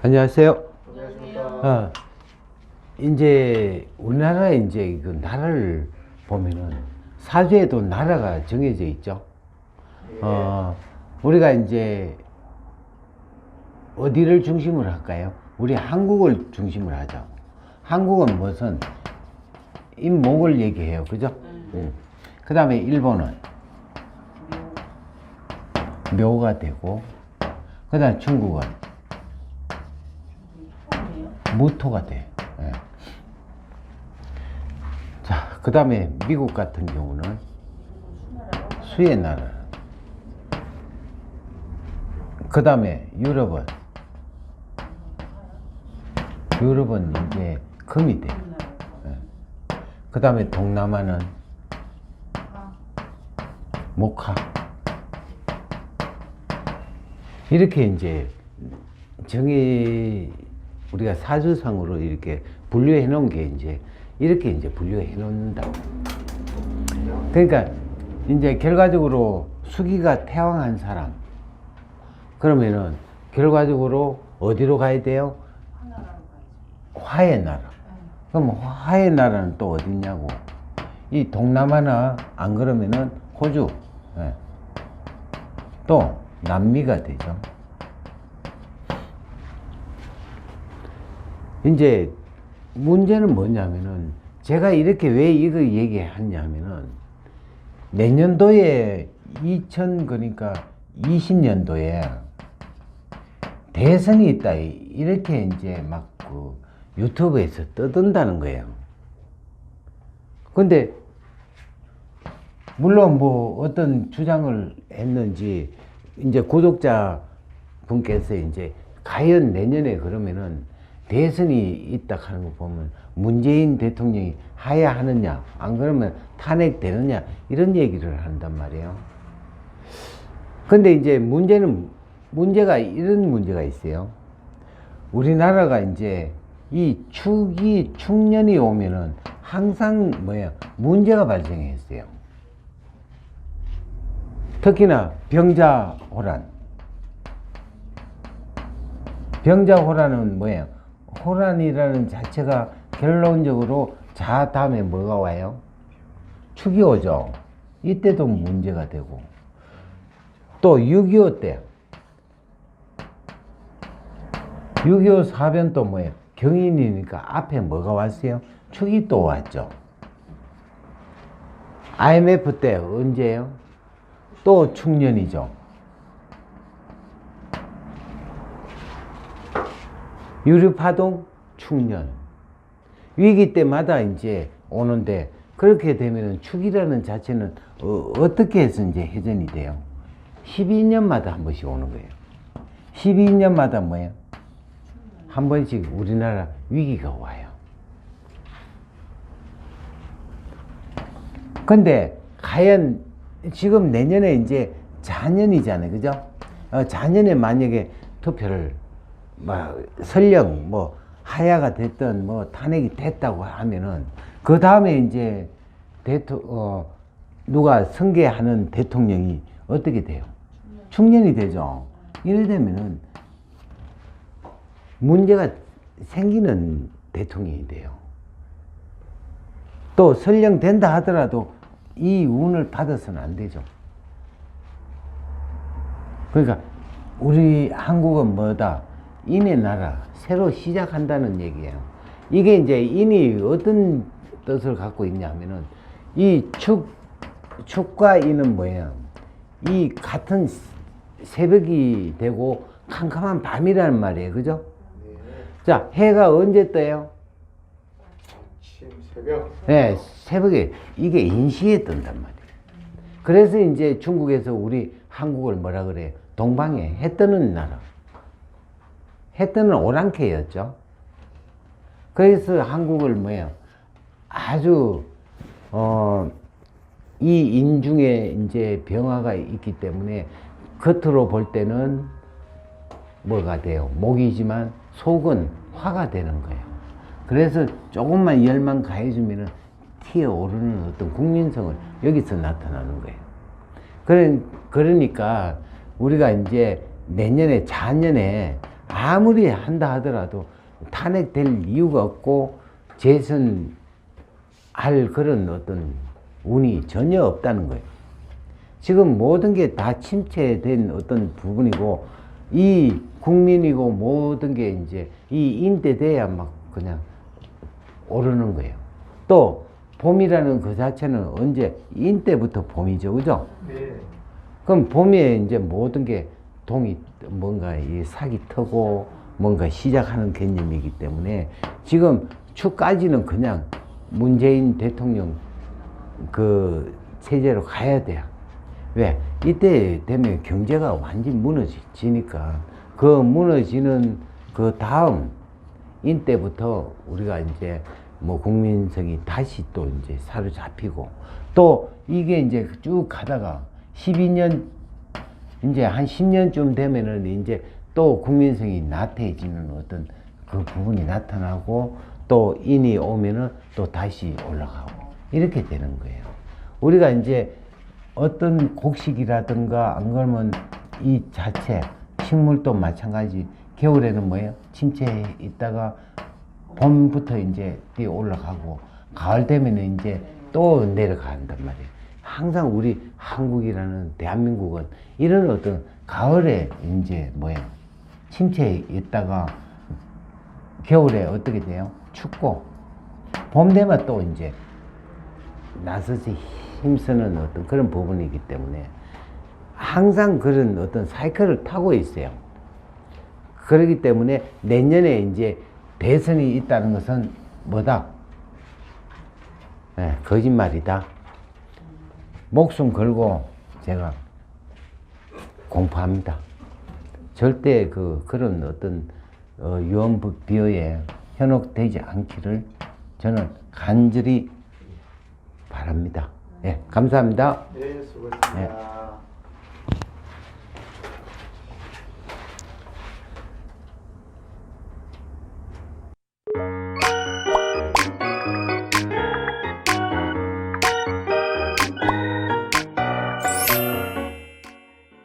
안녕하세요. 안녕하십니까. 이제 우리나라에 이제 그 나라를 보면은 사주에도 나라가 정해져 있죠. 우리가 이제 어디를 중심으로 할까요? 우리 한국을 중심으로 하죠. 한국은 무슨 임목을 얘기해요, 그죠? 그 다음에 일본은 묘가 되고, 그 다음에 중국은 무토가 돼요. 예. 자, 그 다음에 미국 같은 경우는 수의 나라. 그 다음에 유럽은 이제 금이 돼요. 예. 그 다음에 동남아는 목화. 이렇게 이제 우리가 사주상으로 이렇게 분류해 놓은 게 이렇게 분류해 놓는다. 그러니까 이제 결과적으로 수기가 태왕한 사람, 그러면은 결과적으로 어디로 가야 돼요? 화의 나라. 그럼 화의 나라는 또 어딨냐고. 이 동남아나 안 그러면은 호주, 예. 또 남미가 되죠. 이제 문제는 뭐냐면은 제가 이렇게 왜 이거 얘기하냐면은 내년도에 그러니까 20년도에 대선이 있다 이렇게 이제 막 그 유튜브에서 떠든다는 거예요. 근데 물론 뭐 어떤 주장을 했는지 이제 구독자 분께서 이제 과연 내년에 그러면은 대선이 있다 하는 거 보면 문재인 대통령이 하야하느냐 안 그러면 탄핵되느냐 이런 얘기를 한단 말이에요. 근데 이제 문제가 이런 문제가 있어요. 우리나라가 이제 이 축년이 오면은 항상 문제가 발생했어요. 특히나 병자호란은 뭐예요? 호란이라는 자체가 결론적으로 자 다음에 뭐가 와요? 축이 오죠. 이때도 문제가 되고, 또 6.25 때 6.25 사변 또 뭐예요? 경인이니까 앞에 뭐가 왔어요? 축이 또 왔죠. IMF 때 언제예요? 또 축년이죠. 유류파동 축년. 위기 때마다 이제 오는데, 그렇게 되면은 축이라는 자체는 어떻게 해서 이제 회전이 돼요? 12년마다 한 번씩 오는 거예요. 12년마다 뭐예요? 한 번씩 우리나라 위기가 와요. 근데 과연 지금 내년에 이제 자년이잖아요, 그죠? 자년에 만약에 투표를 설령 하야가 됐든 탄핵이 됐다고 하면은 그 다음에 이제 누가 승계하는 대통령이 어떻게 돼요? 축년이 되죠. 이래 되면은 문제가 생기는 대통령이 돼요. 또 설령 된다 하더라도 이 운을 받아서는 안 되죠. 그러니까 우리 한국은 뭐다? 인의 나라, 새로 시작한다는 얘기예요. 이게 이제 인이 어떤 뜻을 갖고 있냐 하면은 이 축과 인은 뭐예요? 이 같은 새벽이 되고 캄캄한 밤이라는 말이에요. 그죠? 네. 자, 해가 언제 떠요? 새벽. 네, 새벽에 이게 인시에 뜬단 말이에요. 그래서 이제 중국에서 우리 한국을 뭐라 그래요? 동방에 해 뜨는 나라. 해 뜨는 오랑캐였죠. 그래서 한국을 아주 이 인중에 이제 병화가 있기 때문에 겉으로 볼 때는 뭐가 돼요? 목이지만 속은 화가 되는 거예요. 그래서 조금만 열만 가해주면은 튀어오르는 어떤 국민성을 여기서 나타나는 거예요. 그러니까 우리가 이제 내년에 자년에 아무리 한다 하더라도 탄핵될 이유가 없고 재선할 그런 어떤 운이 전혀 없다는 거예요. 지금 모든 게 다 침체된 어떤 부분이고, 이 국민이고 모든 게 이제 이 인대돼야 막 그냥 오르는 거예요. 또 봄이라는 그 자체는 언제 인때부터 봄이죠, 그죠? 네. 그럼 봄에 이제 모든 게 동이 뭔가 이 삭이 트고 뭔가 시작하는 개념이기 때문에 지금 추까지는 그냥 문재인 대통령 그 체제로 가야 돼요. 왜? 이때 되면 경제가 완전 무너지니까 그 무너지는 그 다음 인때부터 우리가 이제 뭐 국민성이 다시 또 이제 사로잡히고, 또 이게 이제 쭉 가다가 12년 이제 한 10년쯤 되면은 이제 또 국민성이 나태해지는 어떤 그 부분이 나타나고, 또 인이 오면은 또 다시 올라가고 이렇게 되는 거예요. 우리가 이제 어떤 곡식이라든가 안 그러면 이 자체 식물도 마찬가지, 겨울에는 뭐예요? 침체에 있다가 봄부터 이제 뛰어 올라가고 가을 되면은 이제 또 내려간단 말이에요. 항상 우리 한국이라는 대한민국은 이런 어떤 가을에 이제 뭐예요? 침체에 있다가 겨울에 어떻게 돼요? 춥고 봄 되면 또 이제 나서서 힘쓰는 어떤 그런 부분이기 때문에 항상 그런 어떤 사이클을 타고 있어요. 그렇기 때문에 내년에 이제 대선이 있다는 것은 뭐다? 네, 거짓말이다. 목숨 걸고 제가 공포합니다. 절대 그런 어떤 유언비어에 현혹되지 않기를 저는 간절히 바랍니다. 예, 감사합니다. 네, 수고하셨습니다. 예.